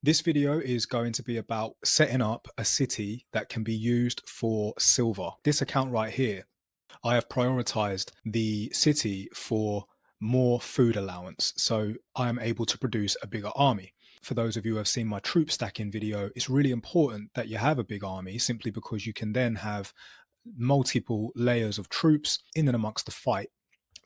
This video is going to be about setting up a city that can be used for silver. This account right here, I have prioritized the city for more food allowance, so I am able to produce a bigger army. For those of you who have seen my troop stacking video, it's really important that you have a big army simply because you can then have multiple layers of troops in and amongst the fight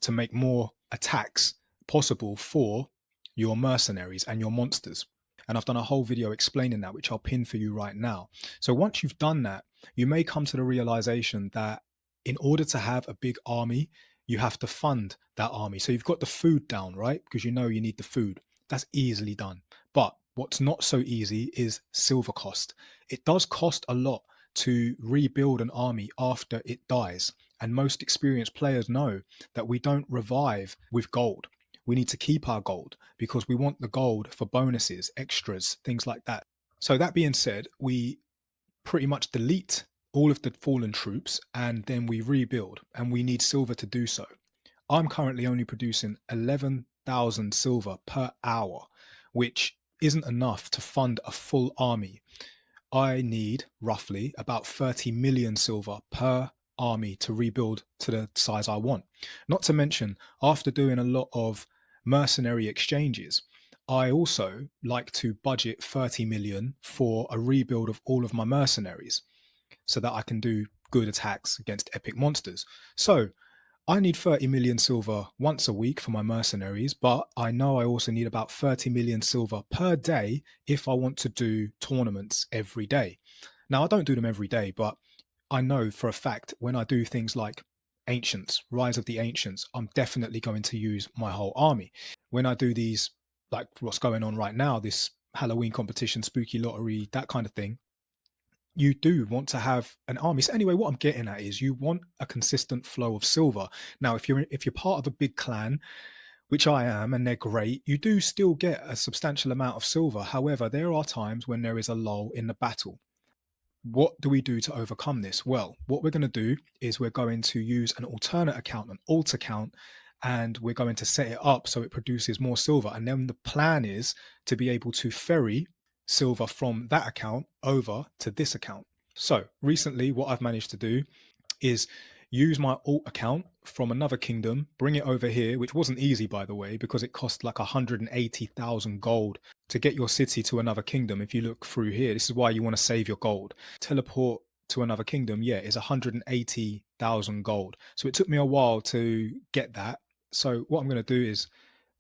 to make more attacks possible for your mercenaries and your monsters. And I've done a whole video explaining that, which I'll pin for you right now. So once you've done that, you may come to the realization that in order to have a big army, you have to fund that army. So you've got the food down, right? Because you know you need the food. That's easily done. But what's not so easy is silver cost. It does cost a lot to rebuild an army after it dies. And most experienced players know that we don't revive with gold. We need to keep our gold because we want the gold for bonuses, extras, things like that. So that being said, we pretty much delete all of the fallen troops and then we rebuild, and we need silver to do so. I'm currently only producing 11,000 silver per hour, which isn't enough to fund a full army. I need roughly about 30 million silver per army to rebuild to the size I want. Not to mention, after doing a lot of mercenary exchanges, I also like to budget 30 million for a rebuild of all of my mercenaries so that I can do good attacks against epic monsters. So I need 30 million silver once a week for my mercenaries, but I know I also need about 30 million silver per day if I want to do tournaments every day. Now, I don't do them every day, but I know for a fact when I do things like Ancients, Rise of the Ancients, I'm definitely going to use my whole army. When I do these, like what's going on right now, this Halloween competition, spooky lottery, that kind of thing, you do want to have an army. So anyway, what I'm getting at is you want a consistent flow of silver. Now, if you're part of a big clan, which I am, and they're great, you do still get a substantial amount of silver. However, there are times when there is a lull in the battle. What do we do to overcome this? Well, what we're going to do is we're going to use an alternate account, an alt account, and we're going to set it up so it produces more silver. And then the plan is to be able to ferry silver from that account over to this account. So recently, what I've managed to do is use my alt account from another kingdom, bring it over here, which wasn't easy, by the way, because it cost like 180,000 gold to get your city to another kingdom. If you look through here, this is why you want to save your gold. Teleport to another kingdom, yeah, is 180,000 gold. So it took me a while to get that. So what I'm going to do is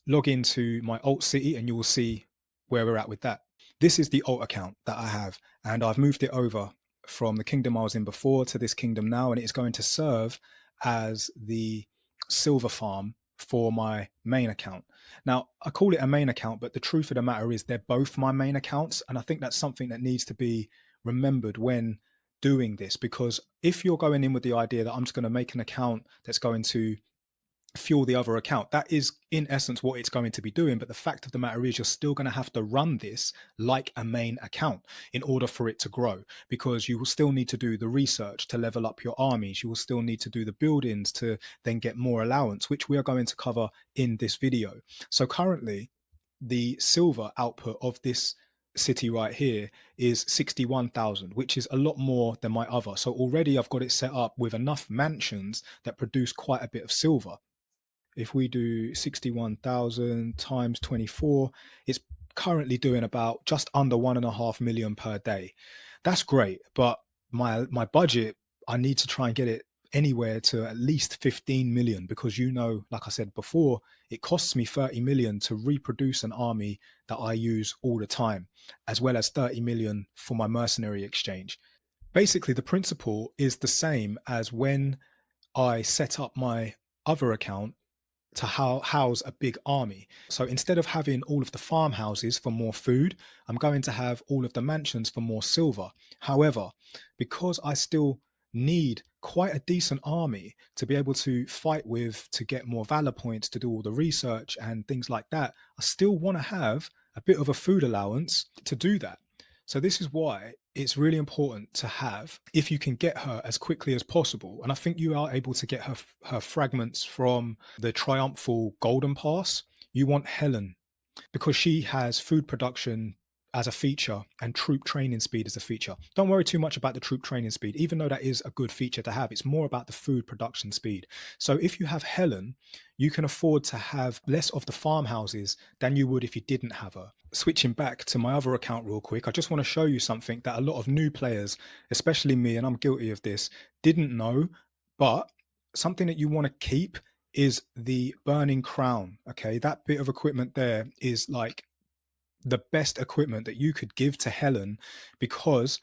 log into my alt city and you will see where we're at with that. This is the alt account that I have, and I've moved it over from the kingdom I was in before to this kingdom now, and it's going to serve as the silver farm for my main account. Now, I call it a main account, but the truth of the matter is they're both my main accounts, and I think that's something that needs to be remembered when doing this, because if you're going in with the idea that I'm just going to make an account that's going to fuel the other account, that is in essence what it's going to be doing. But the fact of the matter is you're still going to have to run this like a main account in order for it to grow, because you will still need to do the research to level up your armies. You will still need to do the buildings to then get more allowance, which we are going to cover in this video. So currently the silver output of this city right here is 61,000, which is a lot more than my other. So already I've got it set up with enough mansions that produce quite a bit of silver. If we do 61,000 times 24, it's currently doing about just under 1.5 million per day. That's great, but my budget, I need to try and get it anywhere to at least 15 million, because like I said before, it costs me 30 million to reproduce an army that I use all the time, as well as 30 million for my mercenary exchange. Basically, the principle is the same as when I set up my other account to house a big army. So instead of having all of the farmhouses for more food, I'm going to have all of the mansions for more silver. However, because I still need quite a decent army to be able to fight with, to get more valor points, to do all the research and things like that, I still want to have a bit of a food allowance to do that. So this is why it's really important to have, if you can get her as quickly as possible. And I think you are able to get her fragments from the triumphal golden pass. You want Helen because she has food production as a feature and troop training speed as a feature. Don't worry too much about the troop training speed, even though that is a good feature to have. It's more about the food production speed. So if you have Helen, you can afford to have less of the farmhouses than you would if you didn't have her. Switching back to my other account real quick, I just want to show you something that a lot of new players, especially me, and I'm guilty of this, didn't know, but something that you want to keep is the burning crown. Okay, that bit of equipment there is like the best equipment that you could give to Helen, because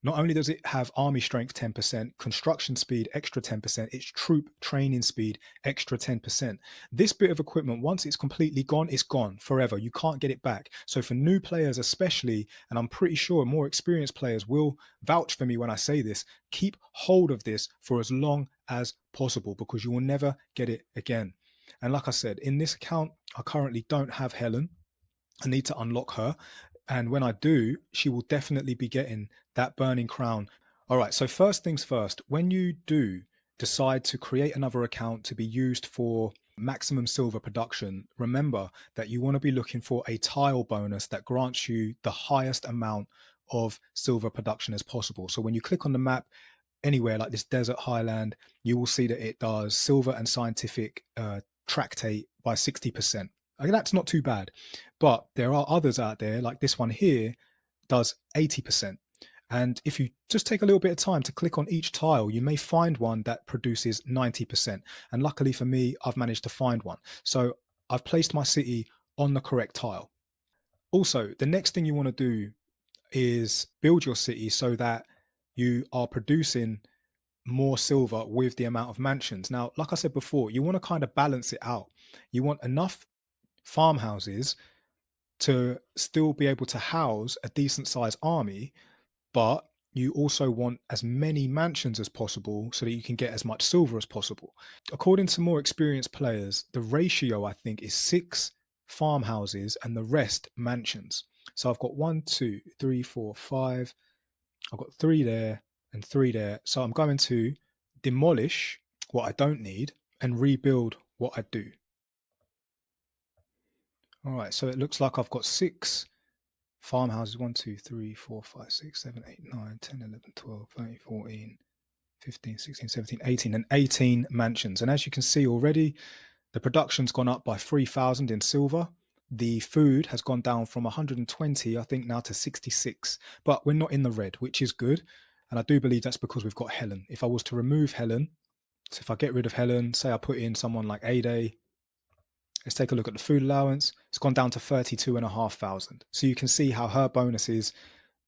not only does it have army strength 10%, construction speed extra 10%, it's troop training speed extra 10%. This bit of equipment, once it's completely gone, it's gone forever. You can't get it back. So for new players especially, and I'm pretty sure more experienced players will vouch for me when I say this, keep hold of this for as long as possible, because you will never get it again. And like I said, in this account, I currently don't have Helen. I need to unlock her. And when I do, she will definitely be getting that burning crown. All right. So, first things first, when you do decide to create another account to be used for maximum silver production, remember that you want to be looking for a tile bonus that grants you the highest amount of silver production as possible. So, when you click on the map, anywhere like this desert highland, you will see that it does silver and scientific tractate by 60%. Okay, that's not too bad. But there are others out there, like this one here, does 80%. And if you just take a little bit of time to click on each tile, you may find one that produces 90%. And luckily for me, I've managed to find one. So I've placed my city on the correct tile. Also, the next thing you want to do is build your city so that you are producing more silver with the amount of mansions. Now, like I said before, you want to kind of balance it out. You want enough farmhouses to still be able to house a decent sized army, but you also want as many mansions as possible so that you can get as much silver as possible. According to more experienced players, the ratio I think is 6 farmhouses and the rest mansions. So I've got 1, 2, 3, 4, 5. I've got 3 there and 3 there. So I'm going to demolish what I don't need and rebuild what I do. All right, so it looks like I've got 6 farmhouses: 1, 2, 3, 4, 5, 6, 7, 8, 9, 10, 11, 12, 13, 14, 15, 16, 17, 18, and 18 mansions. And as you can see already, the production's gone up by 3,000 in silver. The food has gone down from 120, I think, now to 66. But we're not in the red, which is good. And I do believe that's because we've got Helen. If I was to remove Helen, so if I get rid of Helen, say I put in someone like A-Day, let's take a look at the food allowance. It's gone down to 32,500. So you can see how her bonuses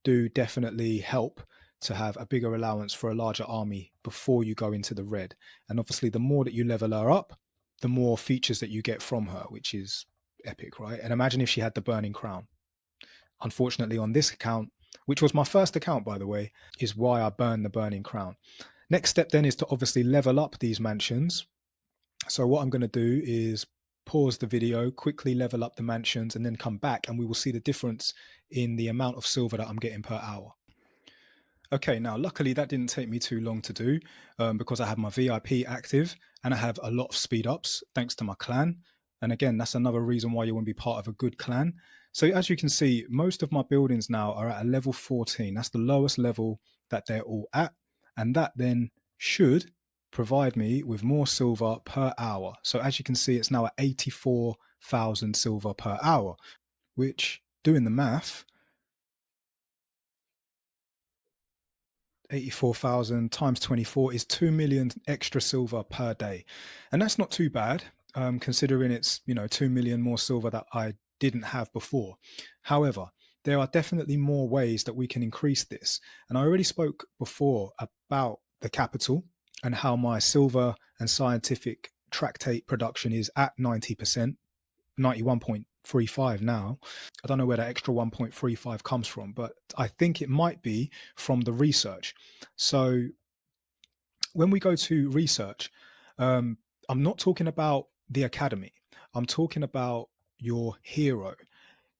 do definitely help to have a bigger allowance for a larger army before you go into the red. And obviously, the more that you level her up, the more features that you get from her, which is epic, right? And imagine if she had the burning crown. Unfortunately, on this account, which was my first account, by the way, is why I burned the burning crown. Next step then is to obviously level up these mansions. So what I'm going to do is pause the video, quickly level up the mansions, and then come back and we will see the difference in the amount of silver that I'm getting per hour. Okay, now luckily that didn't take me too long to do because I have my VIP active and I have a lot of speed ups thanks to my clan. And again, that's another reason why you want to be part of a good clan. So as you can see, most of my buildings now are at a level 14. That's the lowest level that they're all at. And that then should provide me with more silver per hour. So as you can see, it's now at 84,000 silver per hour, which, doing the math, 84,000 times 24 is 2 million extra silver per day. And that's not too bad, considering it's, 2 million more silver that I didn't have before. However, there are definitely more ways that we can increase this. And I already spoke before about the capital and how my silver and scientific tractate production is at 90%, 91.35 now. I don't know where that extra 1.35 comes from, but I think it might be from the research. So when we go to research, I'm not talking about the academy. I'm talking about your hero.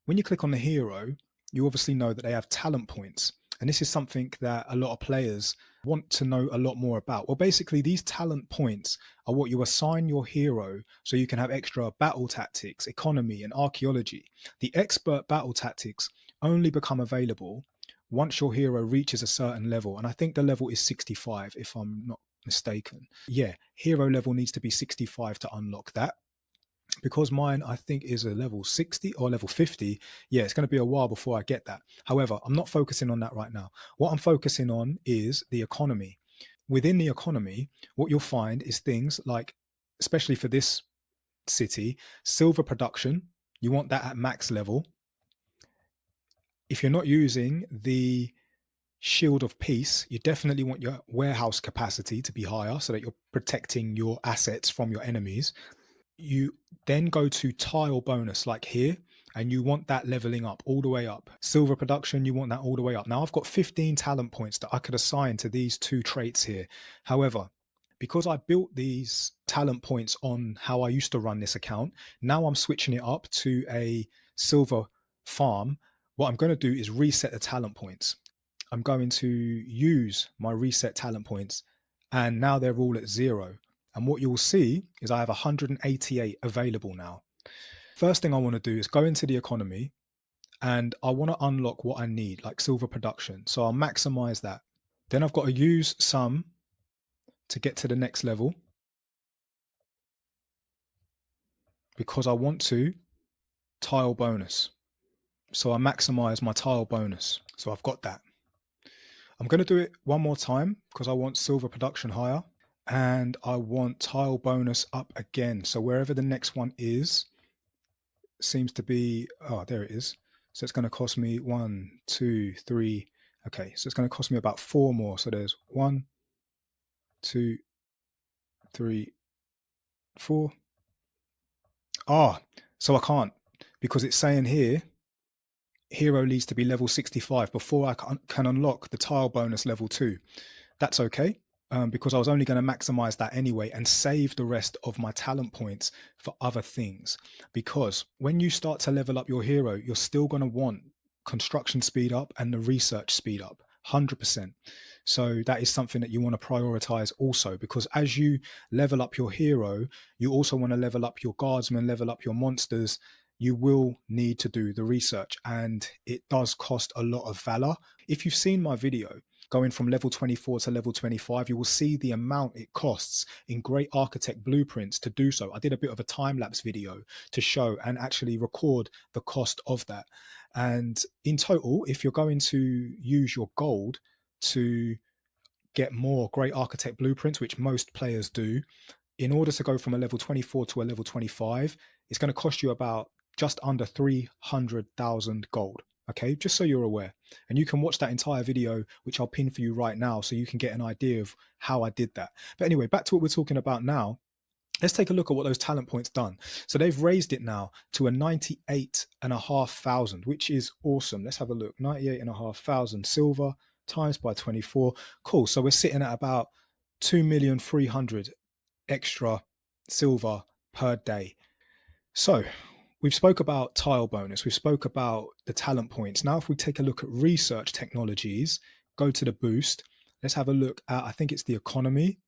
When you click on the hero, you obviously know that they have talent points. And this is something that a lot of players want to know a lot more about. Well, basically, these talent points are what you assign your hero so you can have extra battle tactics, economy, and archaeology. The expert battle tactics only become available once your hero reaches a certain level. And I think the level is 65, if I'm not mistaken. Yeah, hero level needs to be 65 to unlock that. Because mine, I think, is a level 60 or level 50, yeah, it's going to be a while before I get that. However, I'm not focusing on that right now. What I'm focusing on is the economy. Within the economy, what you'll find is things like, especially for this city, silver production. You want that at max level. If you're not using the shield of peace, you definitely want your warehouse capacity to be higher so that you're protecting your assets from your enemies. You then go to tile bonus like here, and you want that leveling up all the way up. Silver production, you want that all the way up. Now I've got 15 talent points that I could assign to these two traits here. However, because I built these talent points on how I used to run this account, now I'm switching it up to a silver farm. What I'm going to do is reset the talent points. I'm going to use my reset talent points, and now they're all at 0. And what you'll see is I have 188 available now. First thing I want to do is go into the economy, and I want to unlock what I need, like silver production. So I'll maximize that. Then I've got to use some to get to the next level, because I want to tile bonus. So I maximize my tile bonus. So I've got that. I'm going to do it one more time because I want silver production higher, and I want tile bonus up again. So wherever the next one is, seems to be, oh, there it is. So it's going to cost me 1, 2, 3. Okay, so it's going to cost me about 4 more. So there's 1, 2, 3, 4. Ah, so I can't, because it's saying here hero needs to be level 65 before I can unlock the tile bonus level 2. That's okay, because I was only going to maximize that anyway and save the rest of my talent points for other things. Because when you start to level up your hero, you're still going to want construction speed up and the research speed up, 100%. So that is something that you want to prioritize also, because as you level up your hero, you also want to level up your guardsmen, level up your monsters. You will need to do the research, and it does cost a lot of valor. If you've seen my video going from level 24 to level 25, you will see the amount it costs in Great Architect Blueprints to do so. I did a bit of a time-lapse video to show and actually record the cost of that. And in total, if you're going to use your gold to get more Great Architect Blueprints, which most players do, in order to go from a level 24 to a level 25, it's going to cost you about just under 300,000 gold. Okay, just so you're aware. And you can watch that entire video, which I'll pin for you right now, so you can get an idea of how I did that. But anyway, back to what we're talking about now. Let's take a look at what those talent points done. So they've raised it now to a 98,500, which is awesome. Let's have a look. 98,500 silver times by 24. Cool. So we're sitting at about 2,300,000 extra silver per day. So we've spoke about tile bonus. We've spoke about the talent points. Now, if we take a look at research technologies, go to the boost. Let's have a look at, I think it's the economy.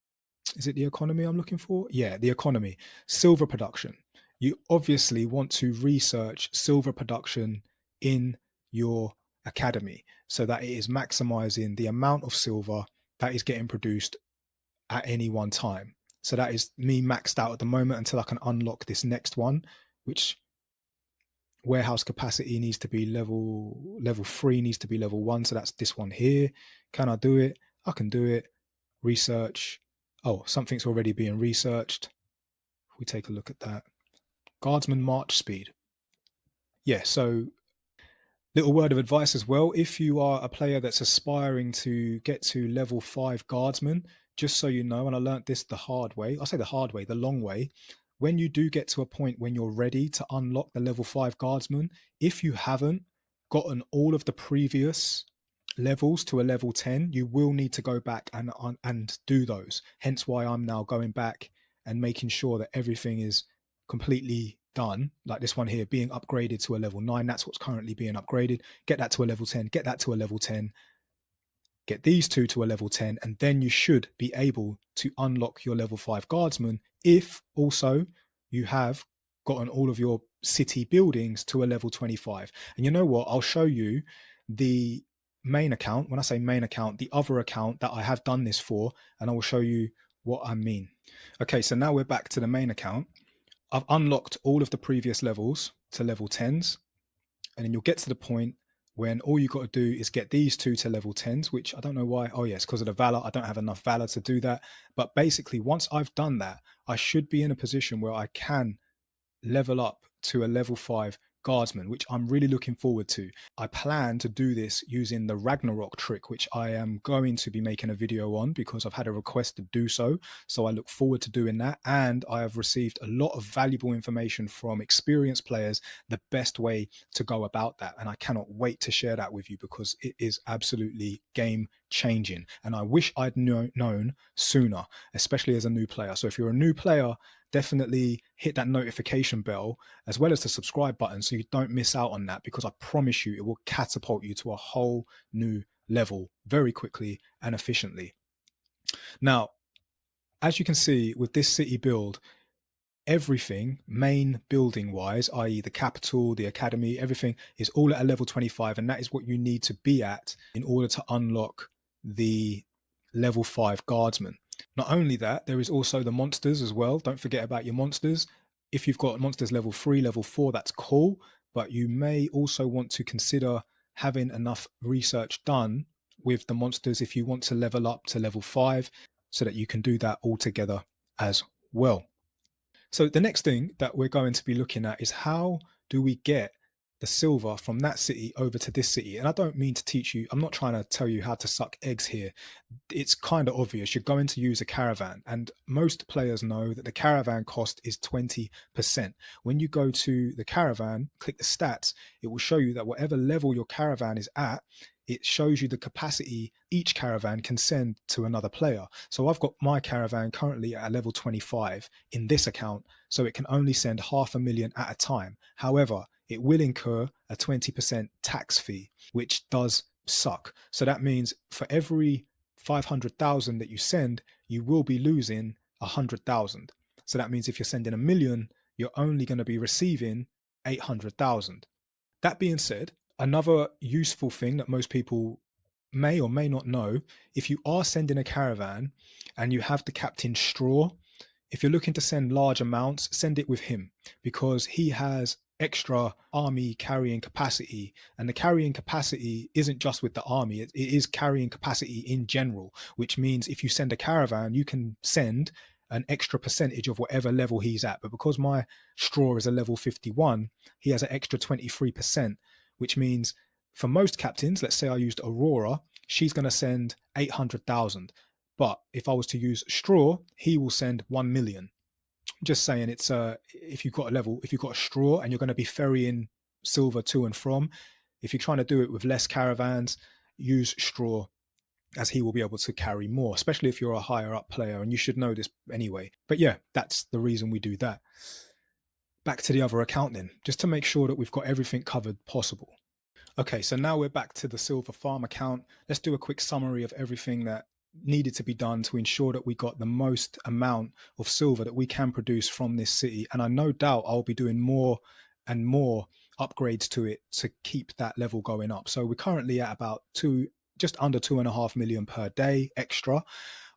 Is it the economy I'm looking for? Yeah, the economy. Silver production. You obviously want to research silver production in your academy so that it is maximizing the amount of silver that is getting produced at any one time. So that is me maxed out at the moment until I can unlock this next one, which warehouse capacity needs to be level 3, needs to be level 1. So that's this one here. Can I do it? I can do it. Research. Oh, something's already being researched. If we take a look at that. Guardsman march speed. Yeah, so little word of advice as well. If you are a player that's aspiring to get to level 5 guardsman, just so you know, and I learnt this the hard way, I say the hard way, the long way, when you do get to a point when you're ready to unlock the level 5 guardsman, if you haven't gotten all of the previous levels to a level 10, you will need to go back and do those. Hence why I'm now going back and making sure that everything is completely done, like this one here being upgraded to a level 9. That's what's currently being upgraded. Get that to a level 10, get that to a level 10, get these two to a level 10, and then you should be able to unlock your level 5 guardsman if also you have gotten all of your city buildings to a level 25. And you know what? I'll show you the main account. When I say main account, the other account that I have done this for, and I will show you what I mean. Okay, so now we're back to the main account. I've unlocked all of the previous levels to level 10s, and then you'll get to the point when all you got to do is get these two to level 10s, which I don't know why. Oh, yes, because of the Valor. I don't have enough Valor to do that. But basically, once I've done that, I should be in a position where I can level up to a level 5 guardsman, which I'm really looking forward to. I plan to do this using the Ragnarok trick, which I am going to be making a video on because I've had a request to do so. So I look forward to doing that. And I have received a lot of valuable information from experienced players, the best way to go about that. And I cannot wait to share that with you because it is absolutely game changing. And I wish I'd known sooner, especially as a new player. So if you're a new player, definitely hit that notification bell as well as the subscribe button so you don't miss out on that, because I promise you it will catapult you to a whole new level very quickly and efficiently. Now, as you can see with this city build, everything main building wise, i.e. the capital, the academy, everything is all at a level 25, and that is what you need to be at in order to unlock the level 5 guardsman. Not only that, there is also the monsters as well. Don't forget about your monsters. If you've got monsters level 3, level 4, that's cool, but you may also want to consider having enough research done with the monsters if you want to level up to level 5 so that you can do that all together as well. So the next thing that we're going to be looking at is how do we get the silver from that city over to this city? And I don't mean to teach you, I'm not trying to tell you how to suck eggs here. It's kind of obvious. You're going to use a caravan, and most players know that the caravan cost is 20%. When you go to the caravan, click the stats, it will show you that whatever level your caravan is at, it shows you the capacity each caravan can send to another player. So I've got my caravan currently at a level 25 in this account, so it can only send 500,000 at a time. However, it will incur a 20% tax fee, which does suck. So that means for every 500,000 that you send, you will be losing 100,000. So that means if you're sending 1,000,000, you're only going to be receiving 800,000. That being said, another useful thing that most people may or may not know, if you are sending a caravan and you have the captain straw, if you're looking to send large amounts, send it with him, because he has extra army carrying capacity, and the carrying capacity isn't just with the army, it is carrying capacity in general, which means if you send a caravan, you can send an extra percentage of whatever level he's at. But because my straw is a level 51, he has an extra 23%, which means for most captains, let's say I used Aurora, she's going to send 800,000. But if I was to use straw, he will send 1,000,000. Just saying, it's if you've got a level, if you've got a straw and you're going to be ferrying silver to and from, if you're trying to do it with less caravans, use straw, as he will be able to carry more, especially if you're a higher up player, and you should know this anyway. But yeah, that's the reason we do that. Back to the other account then, just to make sure that we've got everything covered possible. Okay, so now we're back to the silver farm account. Let's do a quick summary of everything that needed to be done to ensure that we got the most amount of silver that we can produce from this city. And I no doubt I'll be doing more and more upgrades to it to keep that level going up. So we're currently at about just under 2.5 million per day extra.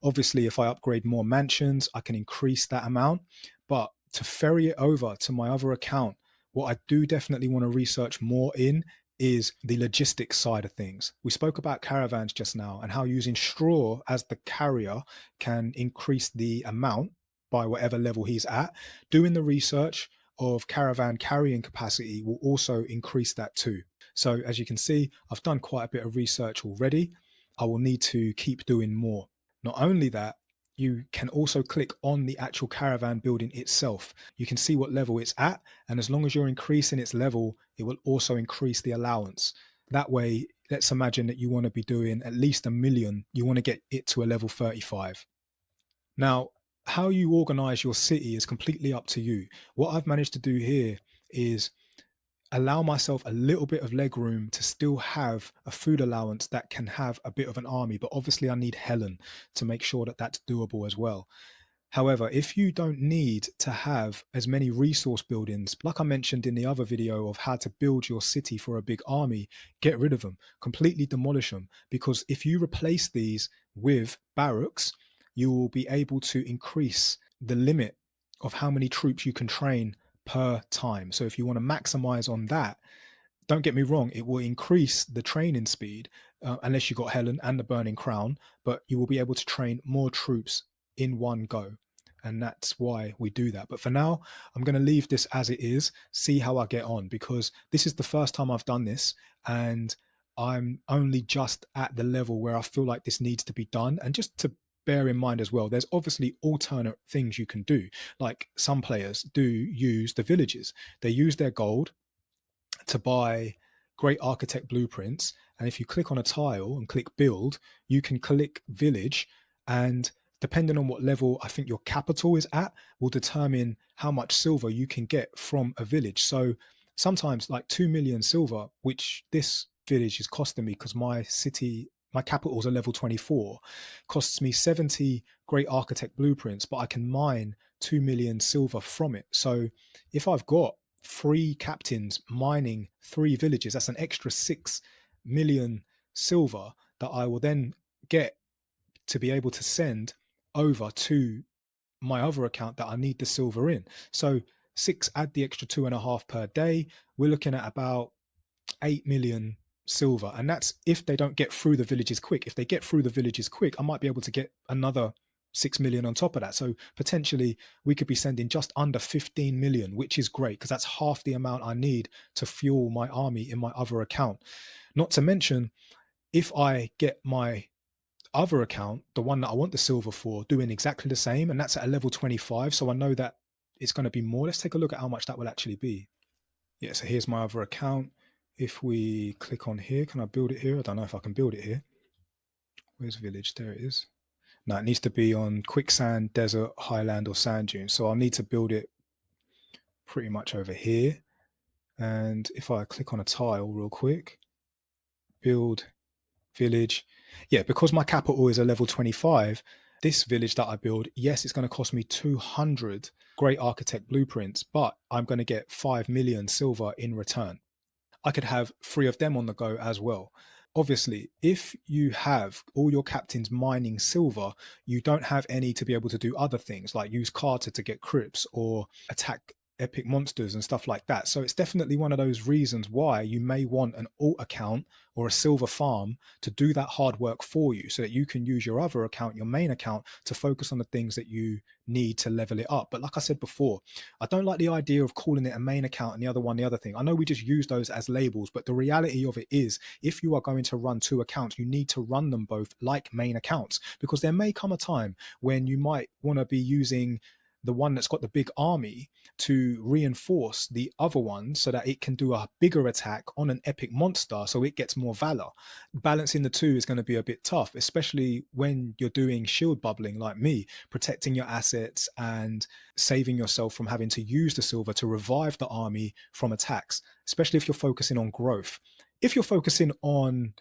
Obviously, if I upgrade more mansions, I can increase that amount. But to ferry it over to my other account, what I do definitely want to research more in is the logistics side of things. We spoke about caravans just now and how using straw as the carrier can increase the amount by whatever level he's at. Doing the research of caravan carrying capacity will also increase that too. So as you can see, I've done quite a bit of research already. I will need to keep doing more. Not only that, you can also click on the actual caravan building itself. You can see what level it's at, and as long as you're increasing its level, it will also increase the allowance. That way, let's imagine that you want to be doing at least 1,000,000. You want to get it to a level 35. Now, how you organize your city is completely up to you. What I've managed to do here is allow myself a little bit of leg room to still have a food allowance that can have a bit of an army, but obviously I need Helen to make sure that that's doable as well. However, if you don't need to have as many resource buildings, like I mentioned in the other video of how to build your city for a big army, get rid of them, completely demolish them. Because if you replace these with barracks, you will be able to increase the limit of how many troops you can train per time. So if you want to maximize on that, don't get me wrong, it will increase the training speed, unless you got Helen and the Burning Crown, but you will be able to train more troops in one go. And that's why we do that. But for now, I'm going to leave this as it is, see how I get on, because this is the first time I've done this. And I'm only just at the level where I feel like this needs to be done. And just to bear in mind as well, there's obviously alternate things you can do. Like some players do use the villages, they use their gold to buy great architect blueprints. And if you click on a tile and click build, you can click village. And depending on what level I think your capital is at, will determine how much silver you can get from a village. So sometimes like 2 million silver, which this village is costing me because my city, my capital's a level 24, costs me 70 great architect blueprints, but I can mine 2 million silver from it. So if I've got 3 captains mining 3 villages, that's an extra 6 million silver that I will then get to be able to send over to my other account that I need the silver in. So 6, add the extra 2.5 per day, we're looking at about 8 million silver. And that's if they don't get through the villages quick. If they get through the villages quick, I might be able to get another 6 million on top of that. So potentially we could be sending just under 15 million, which is great because that's half the amount I need to fuel my army in my other account. Not to mention, if I get my other account, the one that I want the silver for, doing exactly the same, and that's at a level 25. So I know that it's going to be more. Let's take a look at how much that will actually be. Yeah, so here's my other account. If we click on here, can I build it here? I don't know if I can build it here. Where's village? There it is. Now it needs to be on quicksand, desert, highland, or sand dunes. So I'll need to build it pretty much over here. And if I click on a tile real quick, build village. Yeah, because my capital is a level 25, this village that I build, yes, it's going to cost me 200 great architect blueprints, but I'm going to get 5 million silver in return. I could have 3 of them on the go as well. Obviously, if you have all your captains mining silver, you don't have any to be able to do other things like use Carter to get crypts or attack epic monsters and stuff like that. So it's definitely one of those reasons why you may want an alt account or a silver farm to do that hard work for you so that you can use your other account, your main account, to focus on the things that you need to level it up. But like I said before, I don't like the idea of calling it a main account and the other one the other thing. I know we just use those as labels, but the reality of it is if you are going to run 2 accounts, you need to run them both like main accounts, because there may come a time when you might want to be using the one that's got the big army to reinforce the other one so that it can do a bigger attack on an epic monster so it gets more valor. Balancing the two is going to be a bit tough, especially when you're doing shield bubbling like me, protecting your assets and saving yourself from having to use the silver to revive the army from attacks, especially if you're focusing on growth. If you're focusing on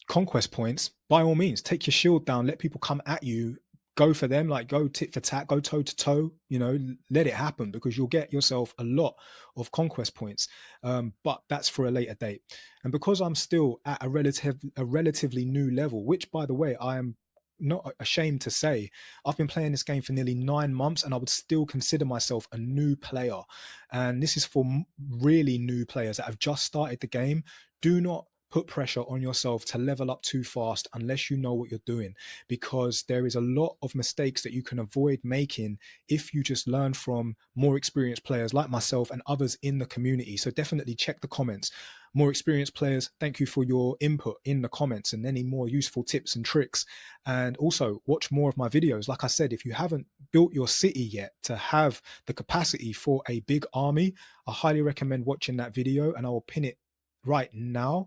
conquest points, by all means, take your shield down, let people come at you, go for them, like go tit for tat, go toe to toe, let it happen, because you'll get yourself a lot of conquest points. But that's for a later date. And because I'm still at a relatively new level, which by the way, I am not ashamed to say, I've been playing this game for nearly 9 months and I would still consider myself a new player. And this is for really new players that have just started the game. Do not put pressure on yourself to level up too fast unless you know what you're doing, because there is a lot of mistakes that you can avoid making if you just learn from more experienced players like myself and others in the community. So definitely check the comments. More experienced players, thank you for your input in the comments and any more useful tips and tricks. And also watch more of my videos. Like I said, if you haven't built your city yet to have the capacity for a big army, I highly recommend watching that video, and I will pin it right now.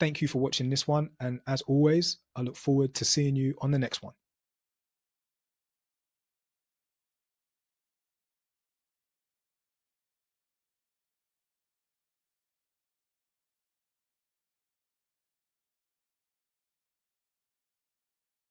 Thank you for watching this one. And as always, I look forward to seeing you on the next one.